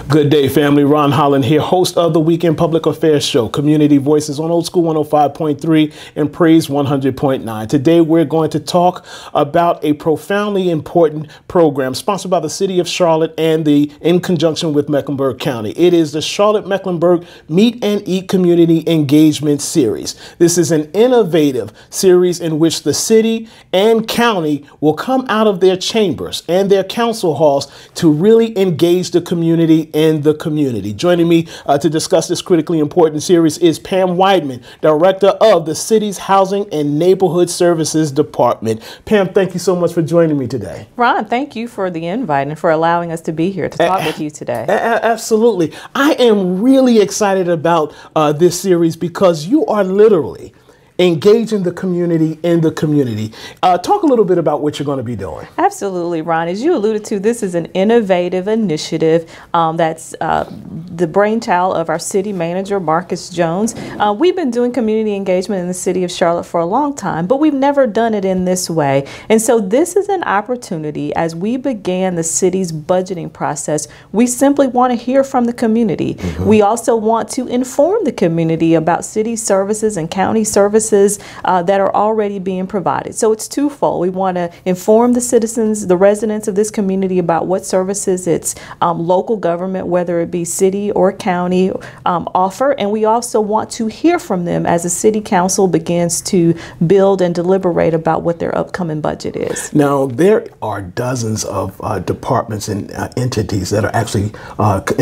Good day, family. Ron Holland here, host of the Weekend Public Affairs Show, Community Voices on Old School 105.3 and Praise 100.9. Today, we're going to talk about a profoundly important program sponsored by the City of Charlotte and in conjunction with Mecklenburg County. It is the Charlotte-Mecklenburg Meet and Eat Community Engagement Series. This is an innovative series in which the city and county will come out of their chambers and their council halls to really engage the community in the community. Joining me to discuss this critically important series is Pam Wideman, Director of the city's Housing and Neighborhood Services Department. Pam, thank you so much for joining me today. Ron, thank you for the invite and for allowing us to be here to talk with you today. Absolutely. I am really excited about this series because you are literally engaging the community in the community. Talk a little bit about what you're going to be doing. Absolutely, Ron. As you alluded to, this is an innovative initiative that's the brainchild of our city manager, Marcus Jones. We've been doing community engagement in the city of Charlotte for a long time, but we've never done it in this way. And so this is an opportunity as we began the city's budgeting process. We simply want to hear from the community. We also want to inform the community about city services and county services that are already being provided. So it's twofold. We want to inform the citizens, the residents of this community about what services its local government, whether it be city or county, offer. And we also want to hear from them as the city council begins to build and deliberate about what their upcoming budget is. Now, there are dozens of departments and entities that are actually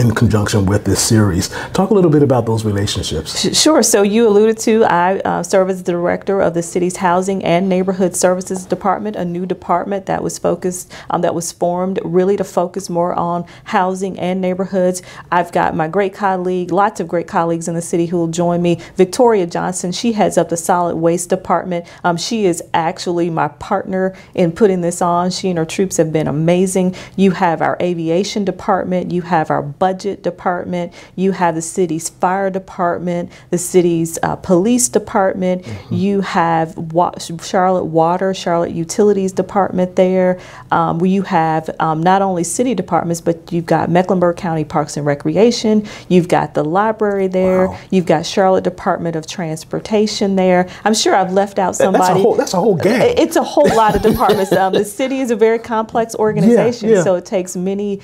in conjunction with this series. Talk a little bit about those relationships. Sure. So you alluded to, I serve as the director of the city's Housing and Neighborhood Services Department, a new department that was formed really to focus more on housing and neighborhoods. I've got my great colleague, lots of great colleagues in the city who will join me. Victoria Johnson, she heads up the Solid Waste Department. She is actually my partner in putting this on. She and her troops have been amazing. You have our Aviation Department, you have our Budget Department, you have the city's Fire Department, the city's Police Department. You have Charlotte Water, Charlotte Utilities Department there. You have not only city departments, but you've got Mecklenburg County Parks and Recreation. You've got the library there. Wow. You've got Charlotte Department of Transportation there. I'm sure I've left out somebody. That's a whole gang. It's a whole lot of departments. The city is a very complex organization, so it takes many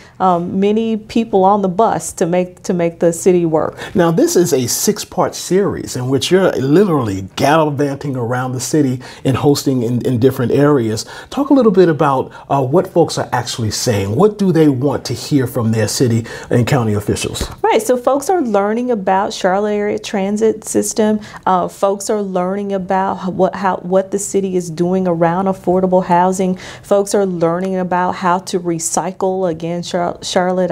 people on the bus to make the city work. Now, this is a 6-part series in which you're literally gallivanting around the city and hosting in different areas. Talk a little bit about what folks are actually saying. What do they want to hear from their city and county officials? Right, so folks are learning about Charlotte area transit system. Folks are learning about what the city is doing around affordable housing. Folks are learning about how to recycle. Again, Charlotte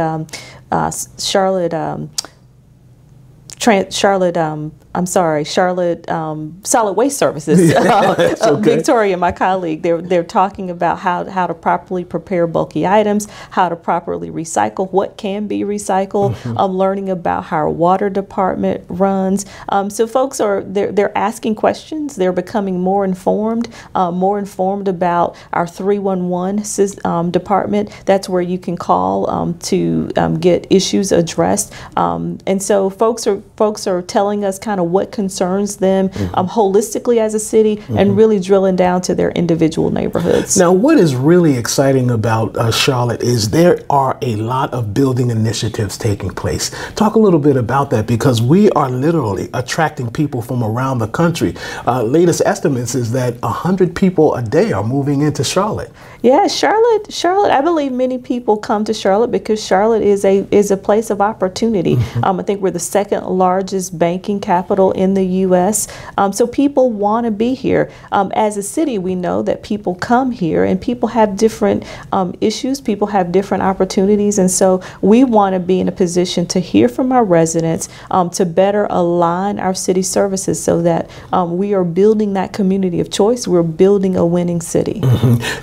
Solid Waste Services. Okay. Victoria, my colleague, they're talking about how to properly prepare bulky items, how to properly recycle, what can be recycled. Learning about how our water department runs. So folks they're asking questions. They're becoming more informed about our 311 department. That's where you can call to get issues addressed. And so folks are telling us kind of what concerns them holistically as a city and really drilling down to their individual neighborhoods. Now, what is really exciting about Charlotte is there are a lot of building initiatives taking place. Talk a little bit about that because we are literally attracting people from around the country. Latest estimates is that 100 people a day are moving into Charlotte. Yeah, Charlotte, I believe many people come to Charlotte because Charlotte is a place of opportunity. I think we're the second largest banking capital in the U.S. So people want to be here. As a city, we know that people come here and people have different issues, people have different opportunities, and so we want to be in a position to hear from our residents to better align our city services so that we are building that community of choice. We're building a winning city.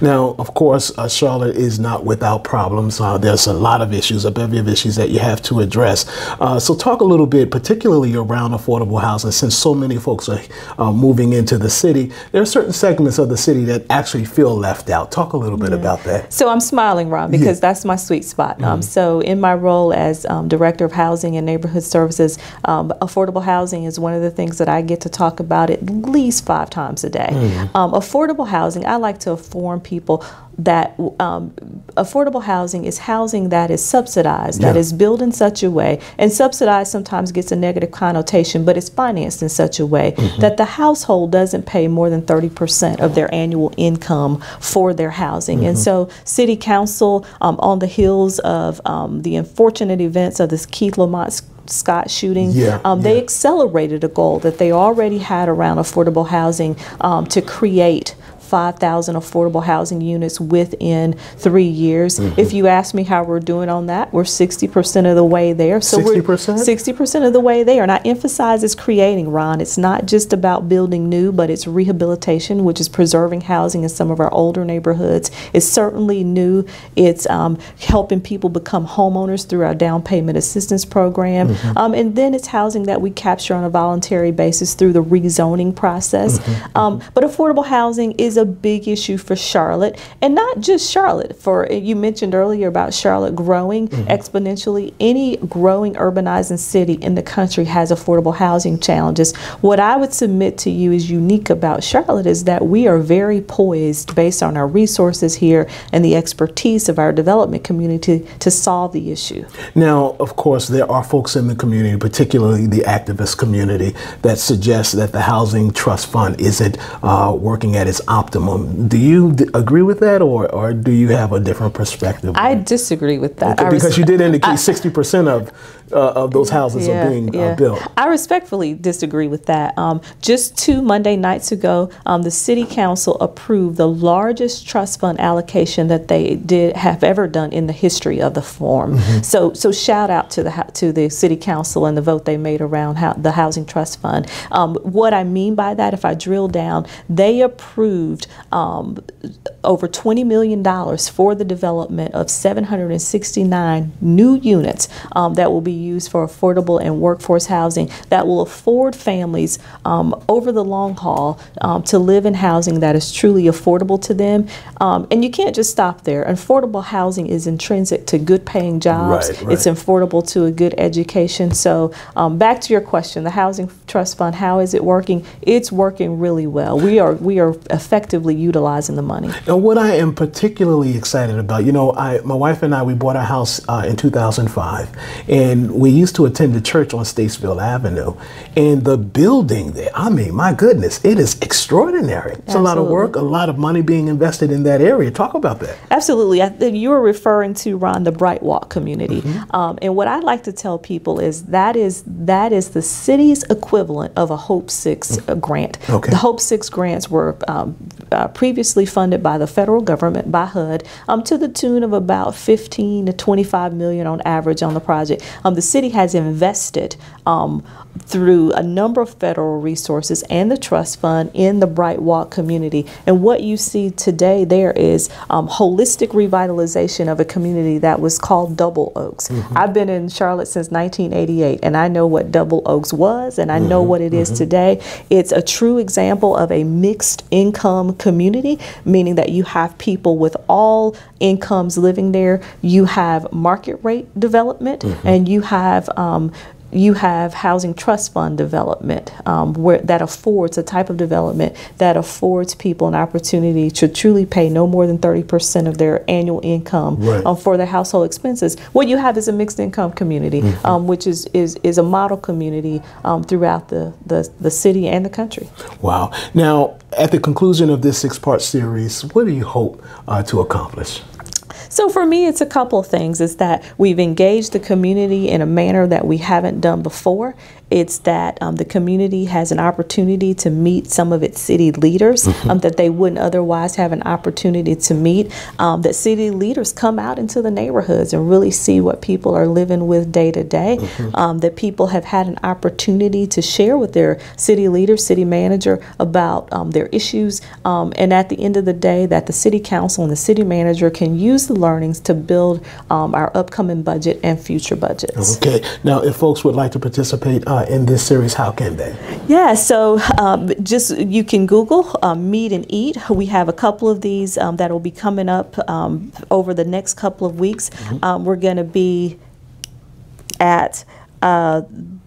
Now, of course, Charlotte is not without problems. There's a lot of issues, a bevy of issues that you have to address. So talk a little bit, particularly around affordable affordable housing, since so many folks are moving into the city, there are certain segments of the city that actually feel left out. Talk a little bit about that. So I'm smiling, Ron, because that's my sweet spot. So in my role as Director of Housing and Neighborhood Services, affordable housing is one of the things that I get to talk about at least 5 times a day. Affordable housing, I like to inform people that affordable housing is housing that is subsidized, that is built in such a way, and subsidized sometimes gets a negative connotation, but it's financed in such a way that the household doesn't pay more than 30% of their annual income for their housing. And so City Council, on the heels of the unfortunate events of this Keith Lamont Scott shooting, they accelerated a goal that they already had around affordable housing to create 5,000 affordable housing units within 3 years. If you ask me how we're doing on that, we're 60% of the way there. So 60%? we're 60% of the way there. And I emphasize it's creating, Ron. It's not just about building new, but it's rehabilitation, which is preserving housing in some of our older neighborhoods. It's certainly new. It's helping people become homeowners through our down payment assistance program. And then it's housing that we capture on a voluntary basis through the rezoning process. But affordable housing is a big issue for Charlotte, and not just Charlotte. For you mentioned earlier about Charlotte growing exponentially. Any growing urbanizing city in the country has affordable housing challenges. What I would submit to you is unique about Charlotte is that we are very poised based on our resources here and the expertise of our development community to solve the issue. Now, of course, there are folks in the community, particularly the activist community, that suggest that the Housing Trust Fund isn't working at its optimum. Do you agree with that, or do you have a different perspective? I disagree with that. Okay, because you did indicate 60% of those houses are being built. I respectfully disagree with that. Just 2 Monday nights ago, the City Council approved the largest trust fund allocation that they have ever done in the history of the forum. So shout out to the City Council and the vote they made around the Housing Trust Fund. What I mean by that, if I drill down, they approved over $20 million for the development of 769 new units that will be used for affordable and workforce housing that will afford families over the long haul to live in housing that is truly affordable to them. And you can't just stop there. Affordable housing is intrinsic to good paying jobs. It's affordable to a good education. So back to your question, the Housing Trust Fund, how is it working? It's working really well. We are effectively utilizing the money. And what I am particularly excited about, you know, my wife and I, we bought our house in 2005, and we used to attend the church on Statesville Avenue, and the building there, I mean, my goodness, it is extraordinary. It's a lot of work, a lot of money being invested in that area. Talk about that. Absolutely. I think you were referring to, Ron, the Bright Walk community. And what I like to tell people is that is the city's equivalent of a Hope 6 grant. The Hope 6 grants were previously funded by the federal government, by HUD, to the tune of about 15 to 25 million on average on the project. The city has invested through a number of federal resources and the trust fund in the Bright Walk community. And what you see today there is holistic revitalization of a community that was called Double Oaks. I've been in Charlotte since 1988, and I know what Double Oaks was, and I know what it is today. It's a true example of a mixed income community, meaning that you have people with all incomes living there. You have market rate development, and you have housing trust fund development that affords a type of development that affords people an opportunity to truly pay no more than 30% of their annual income for their household expenses. What you have is a mixed income community, which is a model community throughout the city and the country. Wow. Now, at the conclusion of this 6-part series, what do you hope to accomplish? So for me, it's a couple of things. It's that we've engaged the community in a manner that we haven't done before. It's that the community has an opportunity to meet some of its city leaders that they wouldn't otherwise have an opportunity to meet. That city leaders come out into the neighborhoods and really see what people are living with day to day. That people have had an opportunity to share with their city leader, city manager about their issues. And at the end of the day, that the city council and the city manager can use the learnings to build our upcoming budget and future budgets. Okay. Now, if folks would like to participate in this series, how can they? Yeah, so just you can Google Meet and Eat. We have a couple of these that will be coming up over the next couple of weeks. We're going to be at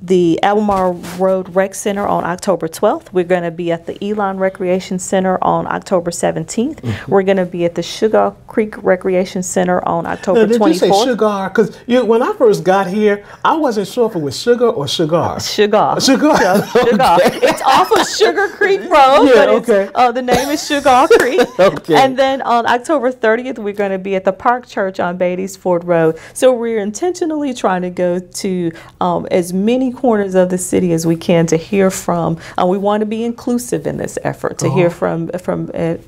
the Albemarle Road Rec Center on October 12th. We're going to be at the Elon Recreation Center on October 17th. We're going to be at the Sugar Creek Recreation Center on October 24th. Did you say Sugar? Because when I first got here, I wasn't sure if it was sugar or cigar. Sugar. Sugar. Okay. It's off of Sugar Creek Road, but the name is Sugar Creek. And then on October 30th, we're going to be at the Park Church on Beatties Ford Road. So we're intentionally trying to go to as many corners of the city as we can to hear from. We want to be inclusive in this effort, to hear from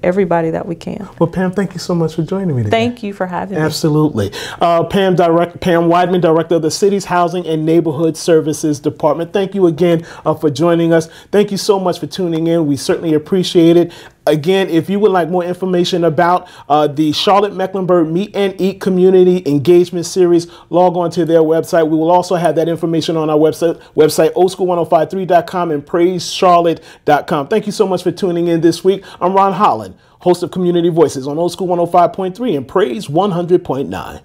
everybody that we can. Well, Pam, thank you so much for joining me today. Thank you for having me. Absolutely. Pam Wideman, Director of the City's Housing and Neighborhood Services Department. Thank you again for joining us. Thank you so much for tuning in. We certainly appreciate it. Again, if you would like more information about the Charlotte-Mecklenburg Meet and Eat Community Engagement Series, log on to their website. We will also have that information on our website oldschool1053.com and praisecharlotte.com. Thank you so much for tuning in this week. I'm Ron Holland, host of Community Voices on Old School 105.3 and Praise 100.9.